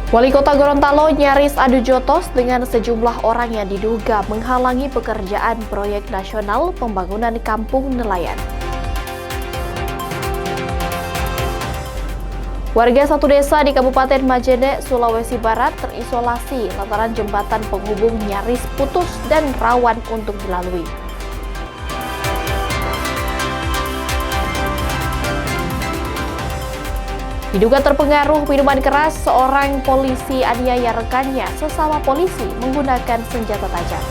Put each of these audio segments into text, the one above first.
Wali Kota Gorontalo nyaris adu jotos dengan sejumlah orang yang diduga menghalangi pekerjaan proyek nasional pembangunan kampung nelayan. Warga satu desa di Kabupaten Majene, Sulawesi Barat terisolasi lantaran jembatan penghubung nyaris putus dan rawan untuk dilalui. Diduga terpengaruh minuman keras, seorang polisi aniaya rekannya sesama polisi menggunakan senjata tajam.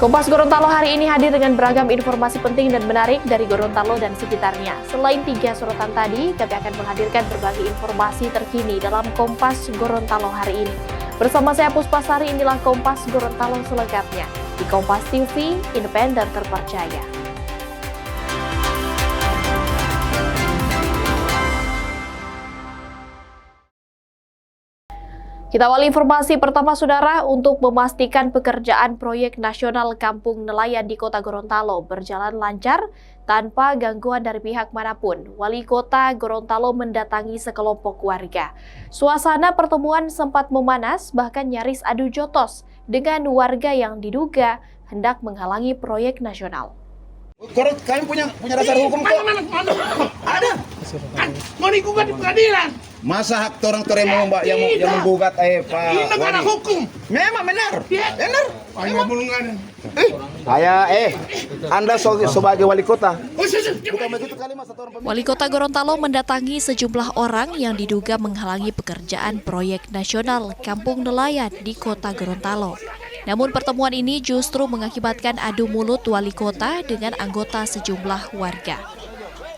Kompas Gorontalo hari ini hadir dengan beragam informasi penting dan menarik dari Gorontalo dan sekitarnya. Selain 3 sorotan tadi, kami akan menghadirkan berbagai informasi terkini dalam Kompas Gorontalo hari ini. Bersama saya Puspasari, inilah Kompas Gorontalo selengkapnya di Kompas TV, independen terpercaya. Kita awali informasi pertama, Saudara, untuk memastikan pekerjaan proyek nasional Kampung Nelayan di Kota Gorontalo berjalan lancar tanpa gangguan dari pihak manapun. Wali Kota Gorontalo mendatangi sekelompok warga. Suasana pertemuan sempat memanas, bahkan nyaris adu jotos dengan warga yang diduga hendak menghalangi proyek nasional. Kalian punya dasar hukum kok? Ada. Kan mau digugat di pengadilan. Masa hak orang terima Mbak yang menggugat Pak Ini negara Wali? hukum. Memang benar. Benar. Ayo bulungan. Anda sebagai wali kota. Bukan begitu kalimat satu orang. Wali Kota Gorontalo mendatangi sejumlah orang yang diduga menghalangi pekerjaan proyek nasional Kampung Nelayan di Kota Gorontalo. Namun pertemuan ini justru mengakibatkan adu mulut wali kota dengan anggota sejumlah warga.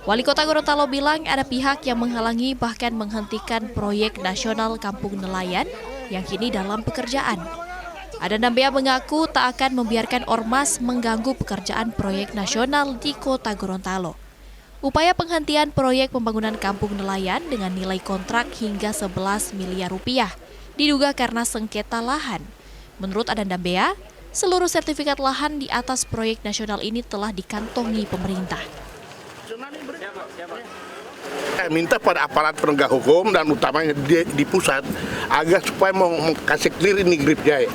Wali Kota Gorontalo bilang ada pihak yang menghalangi bahkan menghentikan proyek nasional Kampung Nelayan yang kini dalam pekerjaan. Adan Dambea mengaku tak akan membiarkan ormas mengganggu pekerjaan proyek nasional di Kota Gorontalo. Upaya penghentian proyek pembangunan Kampung Nelayan dengan nilai kontrak hingga 11 miliar rupiah diduga karena sengketa lahan. Menurut Adan Dambea, seluruh sertifikat lahan di atas proyek nasional ini telah dikantongi pemerintah. Saya minta pada aparat penegak hukum dan utamanya di pusat agar supaya mau kasih clear ini grip jaya.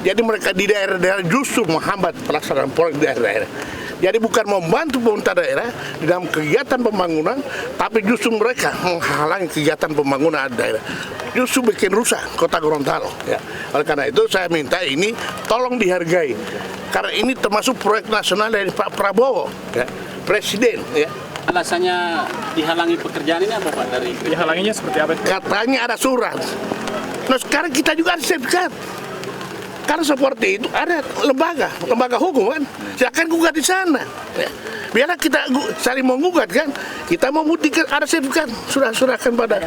Jadi mereka di daerah-daerah justru menghambat pelaksanaan proyek di daerah-daerah. Jadi bukan membantu pemerintah daerah di dalam kegiatan pembangunan, tapi justru mereka menghalangi kegiatan pembangunan daerah. Justru bikin rusak Kota Gorontalo. Ya. Oleh karena itu saya minta ini tolong dihargai. Karena ini termasuk proyek nasional dari Pak Prabowo, ya, Presiden. Ya. Alasannya dihalangi pekerjaan ini apa Pak? Dihalanginya seperti apa? Katanya ada surat. Nah sekarang kita juga ada sertifikat. Karena seperti itu ada lembaga hukum kan, silakan gugat di sana. Ya. Biarlah kita saling menggugat kan, kita mau membuktikan ada sertifikat, surahkan pada.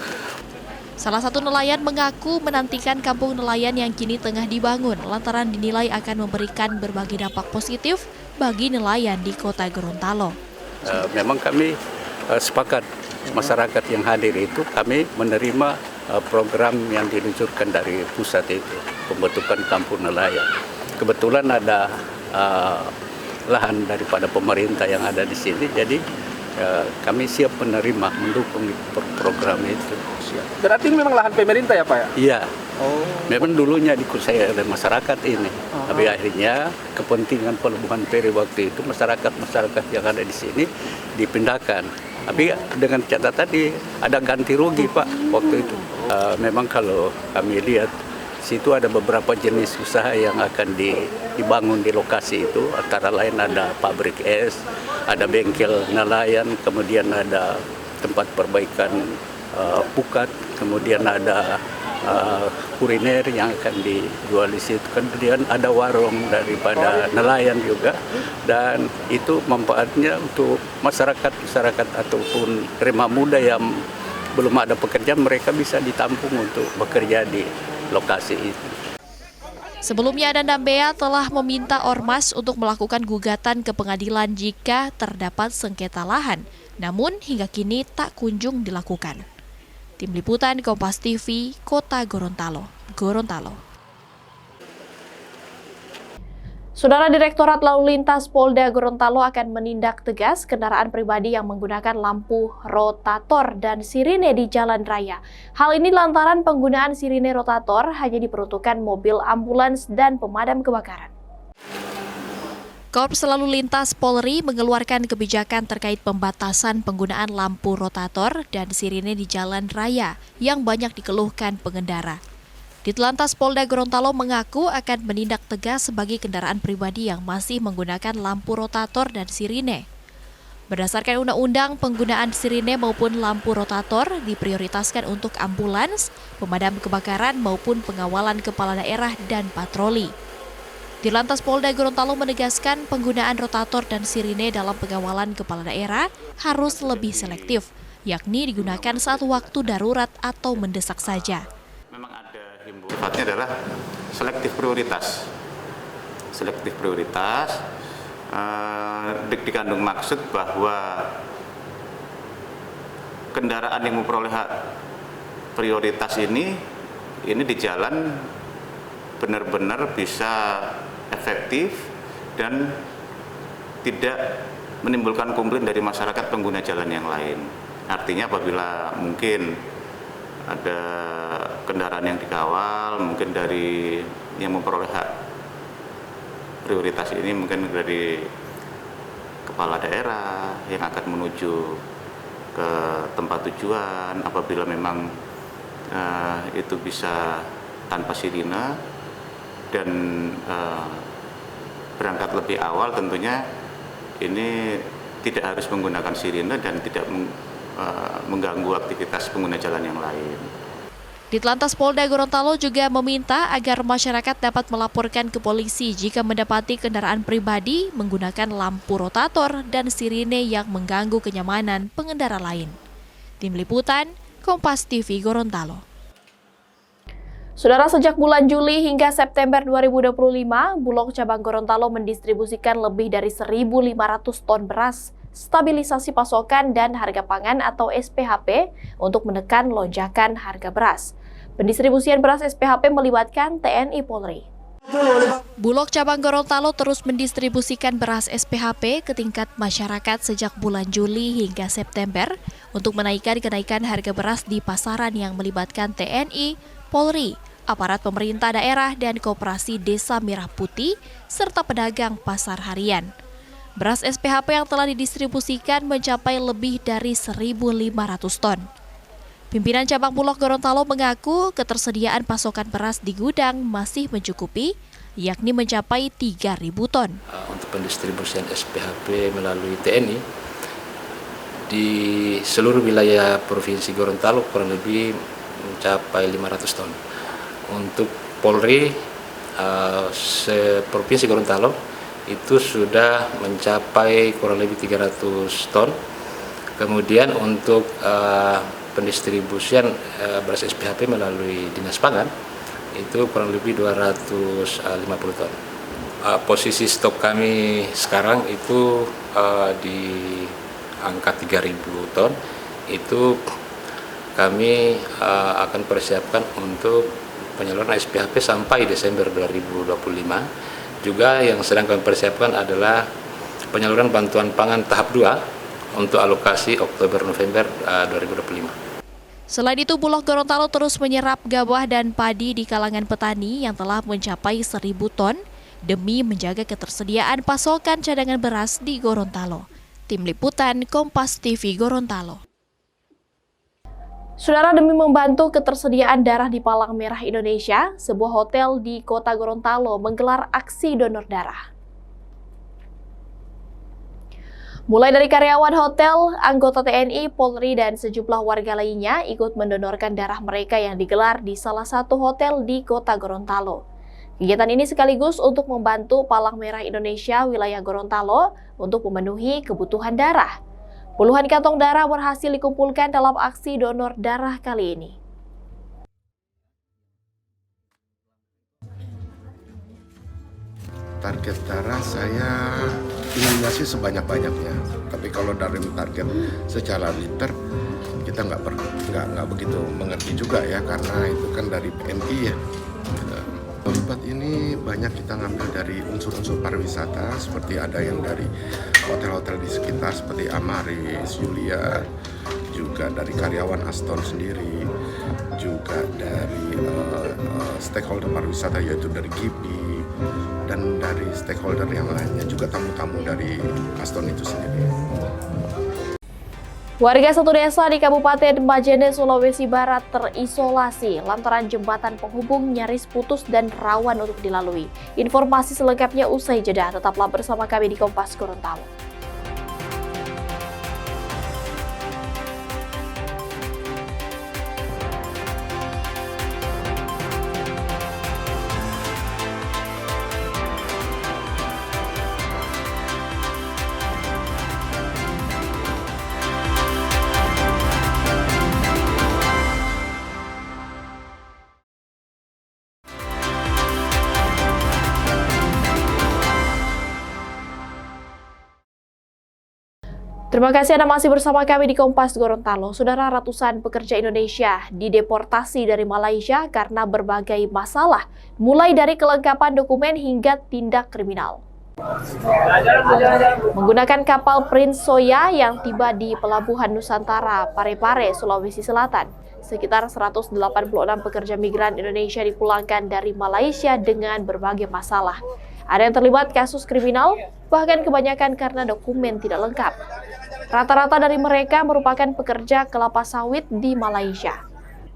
Salah satu nelayan mengaku menantikan kampung nelayan yang kini tengah dibangun lantaran dinilai akan memberikan berbagai dampak positif bagi nelayan di Kota Gorontalo. Memang kami sepakat masyarakat yang hadir itu kami menerima program yang diluncurkan dari pusat itu, pembentukan kampung nelayan. Kebetulan ada lahan daripada pemerintah yang ada di sini, jadi kami siap menerima, mendukung program itu. Berarti ini memang lahan pemerintah ya Pak ya? Iya. Memang dulunya dikuasai oleh masyarakat ini, tapi akhirnya kepentingan pelabuhan Peri waktu itu masyarakat yang ada di sini dipindahkan. Tapi dengan catatan tadi ada ganti rugi Pak waktu itu. Memang kalau kami lihat situ ada beberapa jenis usaha yang akan dibangun di lokasi itu, antara lain ada pabrik es, ada bengkel nelayan, kemudian ada tempat perbaikan pukat, kemudian ada kuliner yang akan dijual di situ, kemudian ada warung daripada nelayan juga, dan itu manfaatnya untuk masyarakat ataupun remaja muda yang belum ada pekerjaan, mereka bisa ditampung untuk bekerja di lokasi itu. Sebelumnya Adan Dambea telah meminta ormas untuk melakukan gugatan ke pengadilan jika terdapat sengketa lahan, namun hingga kini tak kunjung dilakukan. Tim Liputan Kompas TV, Kota Gorontalo. Saudara Direktorat Lalu Lintas Polda Gorontalo akan menindak tegas kendaraan pribadi yang menggunakan lampu rotator dan sirine di jalan raya. Hal ini lantaran penggunaan sirine rotator hanya diperuntukkan mobil ambulans dan pemadam kebakaran. Korps Lalu Lintas Polri mengeluarkan kebijakan terkait pembatasan penggunaan lampu rotator dan sirine di jalan raya yang banyak dikeluhkan pengendara. Ditlantas Polda Gorontalo mengaku akan menindak tegas bagi kendaraan pribadi yang masih menggunakan lampu rotator dan sirine. Berdasarkan undang-undang, penggunaan sirine maupun lampu rotator diprioritaskan untuk ambulans, pemadam kebakaran maupun pengawalan kepala daerah dan patroli. Ditlantas Polda Gorontalo menegaskan penggunaan rotator dan sirine dalam pengawalan kepala daerah harus lebih selektif, yakni digunakan saat waktu darurat atau mendesak saja. Sifatnya adalah selektif prioritas. Selektif prioritas dikandung maksud bahwa kendaraan yang memperoleh hak prioritas ini di jalan benar-benar bisa efektif dan tidak menimbulkan komplain dari masyarakat pengguna jalan yang lain. Artinya apabila mungkin ada kendaraan yang dikawal, mungkin dari yang memperoleh hak prioritas ini mungkin dari kepala daerah yang akan menuju ke tempat tujuan, apabila memang itu bisa tanpa sirine dan berangkat lebih awal, tentunya ini tidak harus menggunakan sirine dan tidak mengganggu aktivitas pengguna jalan yang lain. Ditlantas Polda Gorontalo juga meminta agar masyarakat dapat melaporkan ke polisi jika mendapati kendaraan pribadi menggunakan lampu rotator dan sirine yang mengganggu kenyamanan pengendara lain. Tim Liputan, Kompas TV Gorontalo. Saudara, sejak bulan Juli hingga September 2025, Bulog Cabang Gorontalo mendistribusikan lebih dari 1.500 ton beras, stabilisasi pasokan dan harga pangan atau SPHP untuk menekan lonjakan harga beras. Pendistribusian beras SPHP melibatkan TNI Polri. Bulog Cabang Gorontalo terus mendistribusikan beras SPHP ke tingkat masyarakat sejak bulan Juli hingga September untuk menaikkan kenaikan harga beras di pasaran yang melibatkan TNI, Polri, aparat pemerintah daerah dan koperasi Desa Merah Putih, serta pedagang pasar harian. Beras SPHP yang telah didistribusikan mencapai lebih dari 1.500 ton. Pimpinan Cabang Bulog Gorontalo mengaku ketersediaan pasokan beras di gudang masih mencukupi, yakni mencapai 3.000 ton. Untuk pendistribusian SPHP melalui TNI di seluruh wilayah Provinsi Gorontalo kurang lebih mencapai 500 ton. Untuk Polri, Provinsi Gorontalo itu sudah mencapai kurang lebih 300 ton. Kemudian untuk pendistribusian beras SPHP melalui Dinas Pangan itu kurang lebih 250 ton. Posisi stok kami sekarang itu di angka 3.000 ton. Itu kami akan persiapkan untuk penyaluran SPHP sampai Desember 2025. Juga yang sedang kami persiapkan adalah penyaluran bantuan pangan tahap 2 untuk alokasi Oktober-November 2025. Selain itu, Bulog Gorontalo terus menyerap gabah dan padi di kalangan petani yang telah mencapai 1.000 ton demi menjaga ketersediaan pasokan cadangan beras di Gorontalo. Tim Liputan, Kompas TV Gorontalo. Saudara, demi membantu ketersediaan darah di Palang Merah Indonesia, sebuah hotel di Kota Gorontalo menggelar aksi donor darah. Mulai dari karyawan hotel, anggota TNI, Polri, dan sejumlah warga lainnya ikut mendonorkan darah mereka yang digelar di salah satu hotel di Kota Gorontalo. Kegiatan ini sekaligus untuk membantu Palang Merah Indonesia wilayah Gorontalo untuk memenuhi kebutuhan darah. Puluhan kantong darah berhasil dikumpulkan dalam aksi donor darah kali ini. Target darah saya inginnya sih sebanyak-banyaknya. Tapi kalau dari target secara liter kita nggak begitu mengerti juga ya, karena itu kan dari PMI ya. Obat ini banyak kita ngambil dari unsur-unsur pariwisata, seperti ada yang dari hotel-hotel di sekitar seperti Amaris, Julia, juga dari karyawan Aston sendiri, juga dari stakeholder pariwisata yaitu dari KIPI, dan dari stakeholder yang lainnya, juga tamu-tamu dari Aston itu sendiri. Warga satu desa di Kabupaten Majene, Sulawesi Barat terisolasi lantaran jembatan penghubung nyaris putus dan rawan untuk dilalui. Informasi selengkapnya usai jeda. Tetaplah bersama kami di Kompas Gorontalo. Terima kasih Anda masih bersama kami di Kompas Gorontalo. Saudara, ratusan pekerja Indonesia dideportasi dari Malaysia karena berbagai masalah, mulai dari kelengkapan dokumen hingga tindak kriminal. Menggunakan kapal Prince Soya yang tiba di Pelabuhan Nusantara, Parepare, Sulawesi Selatan, sekitar 186 pekerja migran Indonesia dipulangkan dari Malaysia dengan berbagai masalah. Ada yang terlibat kasus kriminal, bahkan kebanyakan karena dokumen tidak lengkap. Rata-rata dari mereka merupakan pekerja kelapa sawit di Malaysia.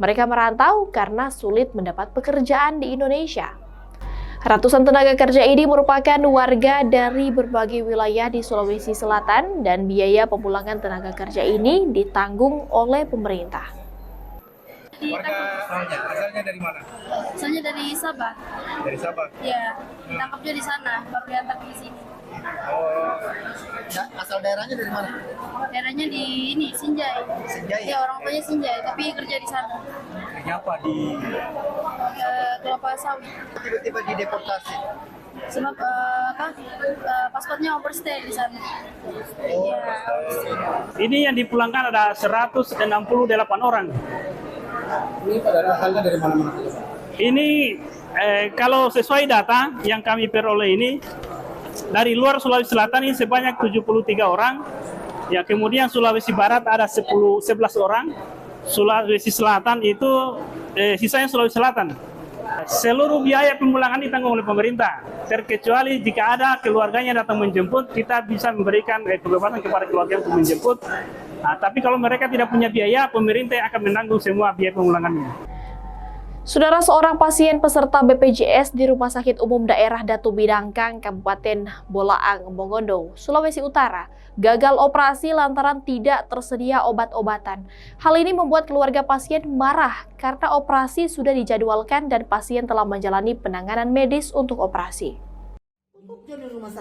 Mereka merantau karena sulit mendapat pekerjaan di Indonesia. Ratusan tenaga kerja ini merupakan warga dari berbagai wilayah di Sulawesi Selatan dan biaya pemulangan tenaga kerja ini ditanggung oleh pemerintah. Warga asalnya dari mana? Asalnya dari Sabah. Dari Sabah? Ya, ditangkapnya di sana, baru diantar ke sini. Oh, asal daerahnya dari mana? Daerahnya di ini, Sinjai. Sinjai? Ya, orang tuanya Sinjai, tapi kerja di sana. Kerja apa di? Kelapa sawit. Tiba-tiba dideportasi? Sebab pasportnya overstay di sana. Oh, Ya. Ini yang dipulangkan ada 168 orang. ini pada asalnya dari mana-mana? Ini kalau sesuai data yang kami peroleh ini, dari luar Sulawesi Selatan ini sebanyak 73 orang. Ya, kemudian Sulawesi Barat ada 11 orang. Sulawesi Selatan itu sisanya Sulawesi Selatan. Seluruh biaya pemulangan ditanggung oleh pemerintah. Terkecuali jika ada keluarganya datang menjemput, kita bisa memberikan kebebasan kepada keluarga untuk menjemput. Nah, tapi kalau mereka tidak punya biaya, pemerintah akan menanggung semua biaya pemulangannya. Saudara, seorang pasien peserta BPJS di Rumah Sakit Umum Daerah Datu Bidangkang, Kabupaten Bolaang, Mongondo, Sulawesi Utara, gagal operasi lantaran tidak tersedia obat-obatan. Hal ini membuat keluarga pasien marah karena operasi sudah dijadwalkan dan pasien telah menjalani penanganan medis untuk operasi.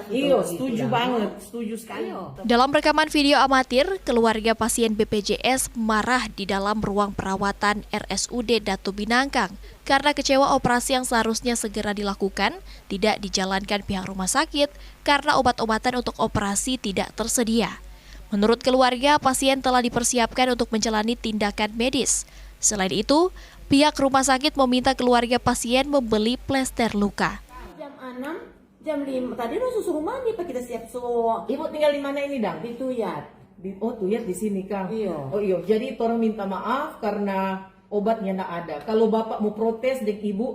Iya, setuju banget, setuju sekali. Dalam rekaman video amatir, keluarga pasien BPJS marah di dalam ruang perawatan RSUD Datu Binangkang karena kecewa operasi yang seharusnya segera dilakukan tidak dijalankan pihak rumah sakit karena obat-obatan untuk operasi tidak tersedia. Menurut keluarga, pasien telah dipersiapkan untuk menjalani tindakan medis. Selain itu, pihak rumah sakit meminta keluarga pasien membeli plester luka. Jam 6, jam 5, tadi udah suruh mandi Pak, kita siap semua. Ibu tinggal di mana ini, Dang? Di Tuyat. Oh, Tuyat di sini, Kang. Iya. Oh iya, jadi orang minta maaf karena obatnya enggak ada. Kalau Bapak mau protes dengan Ibu.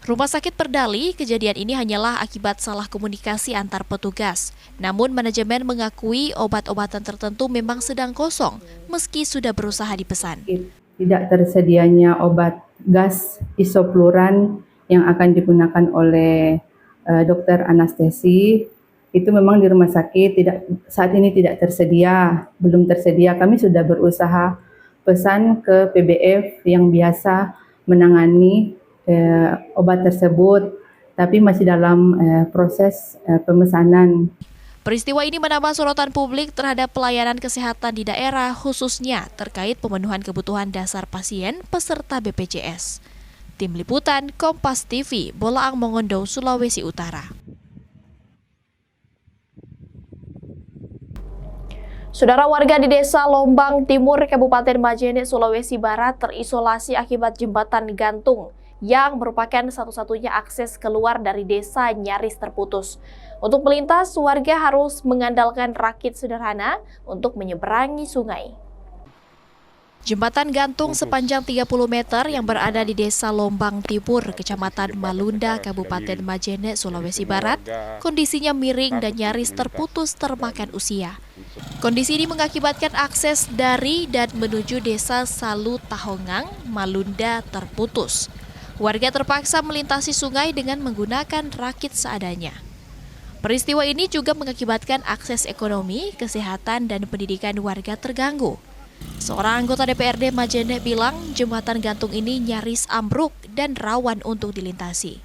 Rumah sakit berdalih kejadian ini hanyalah akibat salah komunikasi antar petugas. Namun manajemen mengakui obat-obatan tertentu memang sedang kosong meski sudah berusaha dipesan. Tidak tersedianya obat gas isofluran yang akan digunakan oleh dokter anestesi itu memang di rumah sakit saat ini tidak tersedia, belum tersedia. Kami sudah berusaha pesan ke PBF yang biasa menangani obat tersebut, tapi masih dalam proses pemesanan. Peristiwa ini menambah sorotan publik terhadap pelayanan kesehatan di daerah, khususnya terkait pemenuhan kebutuhan dasar pasien peserta BPJS. Tim Liputan Kompas TV, Bolaang Mongondo, Sulawesi Utara. Saudara, warga di Desa Lombang Timur, Kabupaten Majene, Sulawesi Barat terisolasi akibat jembatan gantung yang merupakan satu-satunya akses keluar dari desa nyaris terputus. Untuk melintas, warga harus mengandalkan rakit sederhana untuk menyeberangi sungai. Jembatan gantung sepanjang 30 meter yang berada di Desa Lombang Timur, Kecamatan Malunda, Kabupaten Majene, Sulawesi Barat, kondisinya miring dan nyaris terputus termakan usia. Kondisi ini mengakibatkan akses dari dan menuju Desa Salu Tahongang, Malunda terputus. Warga terpaksa melintasi sungai dengan menggunakan rakit seadanya. Peristiwa ini juga mengakibatkan akses ekonomi, kesehatan, dan pendidikan warga terganggu. Seorang anggota DPRD Majene bilang jembatan gantung ini nyaris ambruk dan rawan untuk dilintasi.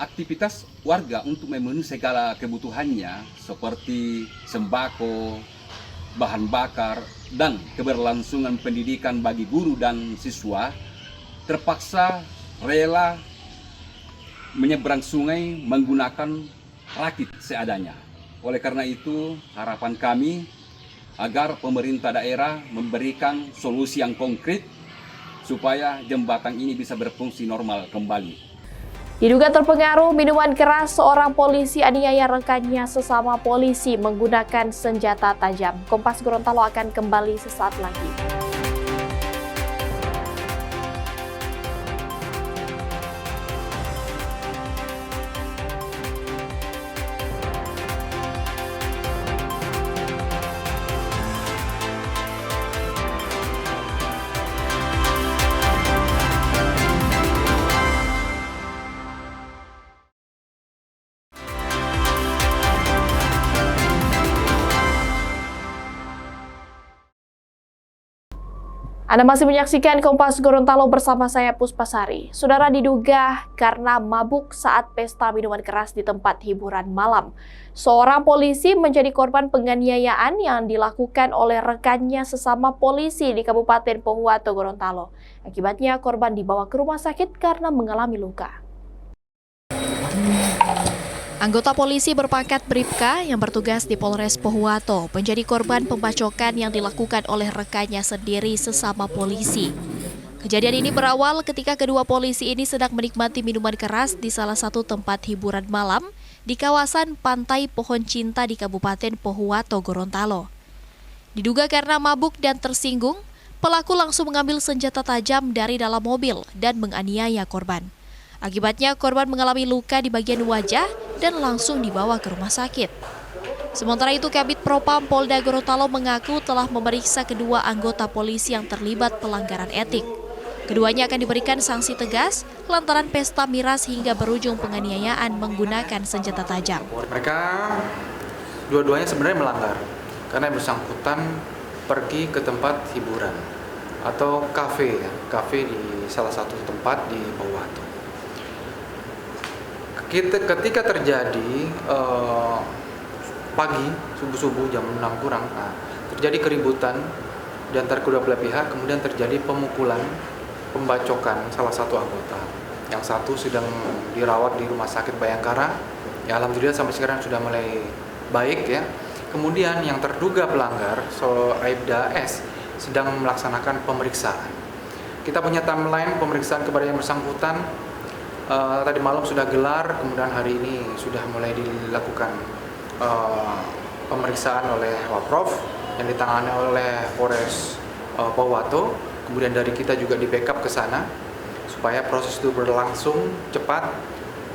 Aktivitas warga untuk memenuhi segala kebutuhannya seperti sembako, bahan bakar, dan keberlangsungan pendidikan bagi guru dan siswa terpaksa rela menyeberang sungai menggunakan rakit seadanya. Oleh karena itu, harapan kami agar pemerintah daerah memberikan solusi yang konkret supaya jembatan ini bisa berfungsi normal kembali. Diduga terpengaruh minuman keras, seorang polisi aniaya rekannya sesama polisi menggunakan senjata tajam. Kompas Gorontalo akan kembali sesaat lagi. Anda masih menyaksikan Kompas Gorontalo bersama saya Puspasari. Saudara, diduga karena mabuk saat pesta minuman keras di tempat hiburan malam, seorang polisi menjadi korban penganiayaan yang dilakukan oleh rekannya sesama polisi di Kabupaten Pohuwato, Gorontalo. Akibatnya korban dibawa ke rumah sakit karena mengalami luka. Anggota polisi berpangkat Bribka yang bertugas di Polres Pohuwato menjadi korban pembacokan yang dilakukan oleh rekannya sendiri sesama polisi. Kejadian ini berawal ketika kedua polisi ini sedang menikmati minuman keras di salah satu tempat hiburan malam di kawasan Pantai Pohon Cinta di Kabupaten Pohuwato, Gorontalo. Diduga karena mabuk dan tersinggung, pelaku langsung mengambil senjata tajam dari dalam mobil dan menganiaya korban. Akibatnya korban mengalami luka di bagian wajah dan langsung dibawa ke rumah sakit. Sementara itu, Kabid Propam Polda Gorontalo mengaku telah memeriksa kedua anggota polisi yang terlibat pelanggaran etik. Keduanya akan diberikan sanksi tegas lantaran pesta miras hingga berujung penganiayaan menggunakan senjata tajam. Mereka dua-duanya sebenarnya melanggar karena yang bersangkutan pergi ke tempat hiburan atau kafe di salah satu tempat di Pohuwato. Ketika terjadi pagi, subuh-subuh jam 6 kurang, terjadi keributan di antara kedua belah pihak, kemudian terjadi pemukulan, pembacokan salah satu anggota. Yang satu sedang dirawat di Rumah Sakit Bayangkara, ya alhamdulillah sampai sekarang sudah mulai baik ya. Kemudian yang terduga pelanggar, Aibda S, sedang melaksanakan pemeriksaan. Kita punya timeline pemeriksaan kepada yang bersangkutan. Tadi malam sudah gelar, kemudian hari ini sudah mulai dilakukan pemeriksaan oleh Waprov yang ditangani oleh Polres Pohuwato. Kemudian dari kita juga di backup ke sana supaya proses itu berlangsung cepat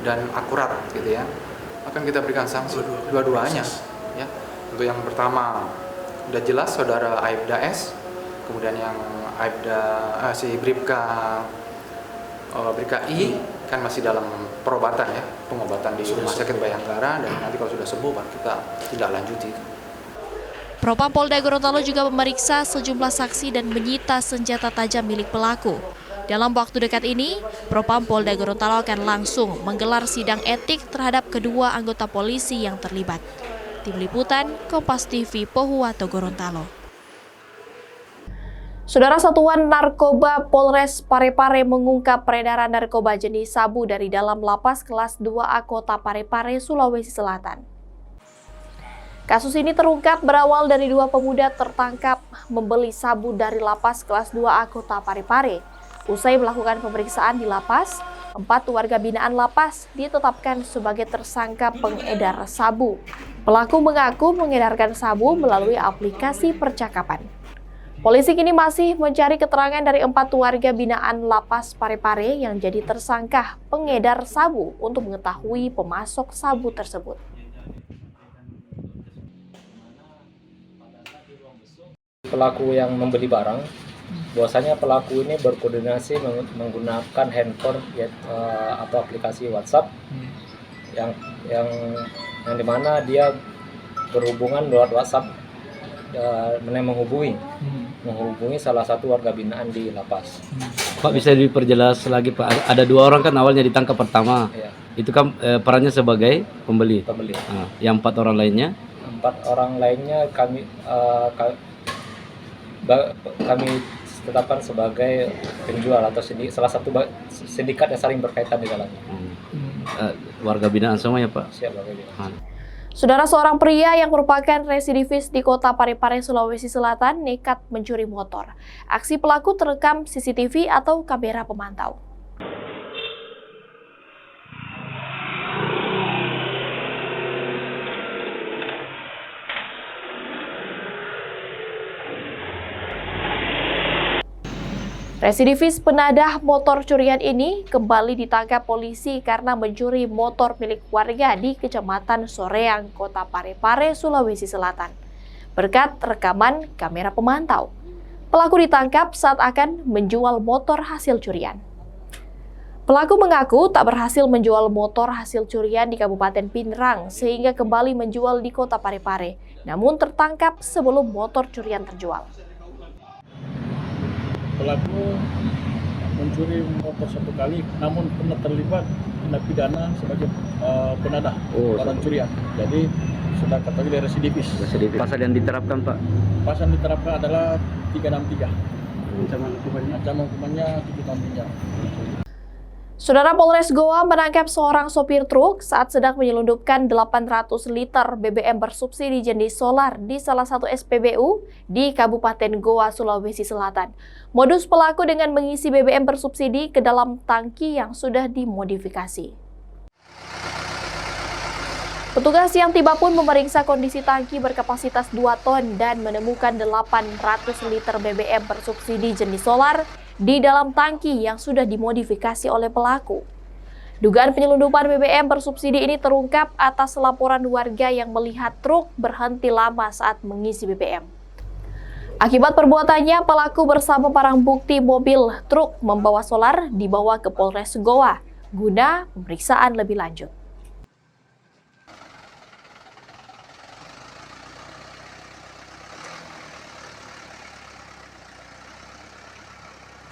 dan akurat gitu ya. Akan kita berikan sanksi dua-duanya ya. Untuk yang pertama sudah jelas saudara Aibda S, kemudian yang si Bribka I kan masih dalam pengobatan di Rumah Sakit Bayangkara, dan nanti kalau sudah sembuh baru kita tidak lanjuti. Propam Polda Gorontalo juga memeriksa sejumlah saksi dan menyita senjata tajam milik pelaku. Dalam waktu dekat ini, Propam Polda Gorontalo akan langsung menggelar sidang etik terhadap kedua anggota polisi yang terlibat. Tim Liputan, Kompas TV, Pohuwato, Gorontalo. Saudara, Satuan Narkoba Polres Parepare mengungkap peredaran narkoba jenis sabu dari dalam lapas kelas 2A Kota Parepare, Sulawesi Selatan. Kasus ini terungkap berawal dari dua pemuda tertangkap membeli sabu dari lapas kelas 2A Kota Parepare. Usai melakukan pemeriksaan di lapas, 4 warga binaan lapas ditetapkan sebagai tersangka pengedar sabu. Pelaku mengaku mengedarkan sabu melalui aplikasi percakapan. Polisi kini masih mencari keterangan dari 4 warga binaan lapas Parepare yang jadi tersangka pengedar sabu untuk mengetahui pemasok sabu tersebut. Pelaku yang membeli barang, bahwasanya pelaku ini berkoordinasi menggunakan handphone atau aplikasi WhatsApp yang dimana dia berhubungan lewat WhatsApp menghubungi salah satu warga binaan di lapas. Pak, bisa diperjelas lagi Pak? Ada 2 orang kan awalnya ditangkap pertama. Ya. Itu kan perannya sebagai pembeli. Nah, yang 4 orang lainnya? 4 orang lainnya kami tetapkan sebagai penjual atau salah satu sindikat yang saling berkaitan di dalamnya. Warga binaan semua ya Pak? Siap, warga binaan. Saudara, seorang pria yang merupakan residivis di kota Parepare, Sulawesi Selatan nekat mencuri motor. Aksi pelaku terekam CCTV atau kamera pemantau. Residivis penadah motor curian ini kembali ditangkap polisi karena mencuri motor milik warga di Kecamatan Soreang, Kota Parepare, Sulawesi Selatan. Berkat rekaman kamera pemantau, pelaku ditangkap saat akan menjual motor hasil curian. Pelaku mengaku tak berhasil menjual motor hasil curian di Kabupaten Pinrang sehingga kembali menjual di Kota Parepare, namun tertangkap sebelum motor curian terjual. Pelaku mencuri motor 1 kali, namun pernah terlibat tindak pidana sebagai penadah barang curian. Jadi sudah kategori residivis. Pasal yang diterapkan Pak? Pasal yang diterapkan adalah 363. Ancaman hukumannya 7 tahun penjara. Saudara, Polres Goa menangkap seorang sopir truk saat sedang menyelundupkan 800 liter BBM bersubsidi jenis solar di salah satu SPBU di Kabupaten Goa, Sulawesi Selatan. Modus pelaku dengan mengisi BBM bersubsidi ke dalam tangki yang sudah dimodifikasi. Petugas yang tiba pun memeriksa kondisi tangki berkapasitas 2 ton dan menemukan 800 liter BBM bersubsidi jenis solar di dalam tangki yang sudah dimodifikasi oleh pelaku. Dugaan penyelundupan BBM bersubsidi ini terungkap atas laporan warga yang melihat truk berhenti lama saat mengisi BBM. Akibat perbuatannya, pelaku bersama barang bukti mobil truk membawa solar dibawa ke Polres Goa guna pemeriksaan lebih lanjut.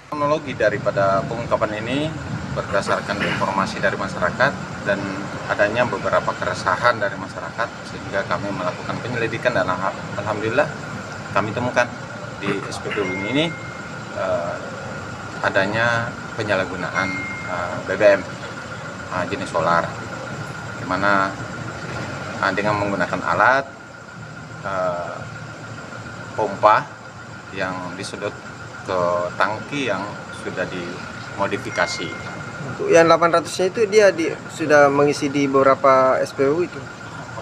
Kronologi daripada pengungkapan ini berdasarkan informasi dari masyarakat dan adanya beberapa keresahan dari masyarakat sehingga kami melakukan penyelidikan dan alhamdulillah kami temukan di SPBU ini adanya penyalahgunaan BBM jenis solar, di mana dengan menggunakan alat pompa yang disedot ke tangki yang sudah dimodifikasi. Untuk yang 800-nya itu dia sudah mengisi di beberapa SPBU itu?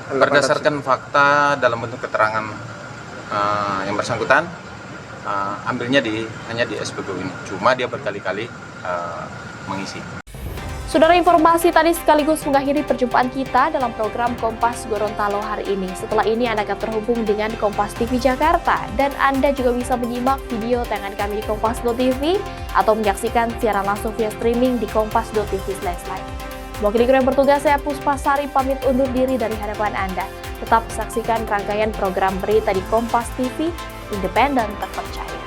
Berdasarkan fakta dalam bentuk keterangan yang bersangkutan, ambilnya hanya di SPBU ini. Cuma dia berkali-kali mengisi. Saudara, informasi tadi sekaligus mengakhiri perjumpaan kita dalam program Kompas Gorontalo hari ini. Setelah ini Anda akan terhubung dengan Kompas TV Jakarta dan Anda juga bisa menyimak video tayangan kami di kompas.tv atau menyaksikan siaran langsung via streaming di kompas.tv/live. Mewakili kru yang bertugas, saya Puspasari pamit undur diri dari hadapan Anda. Tetap saksikan rangkaian program berita di Kompas TV, independen terpercaya.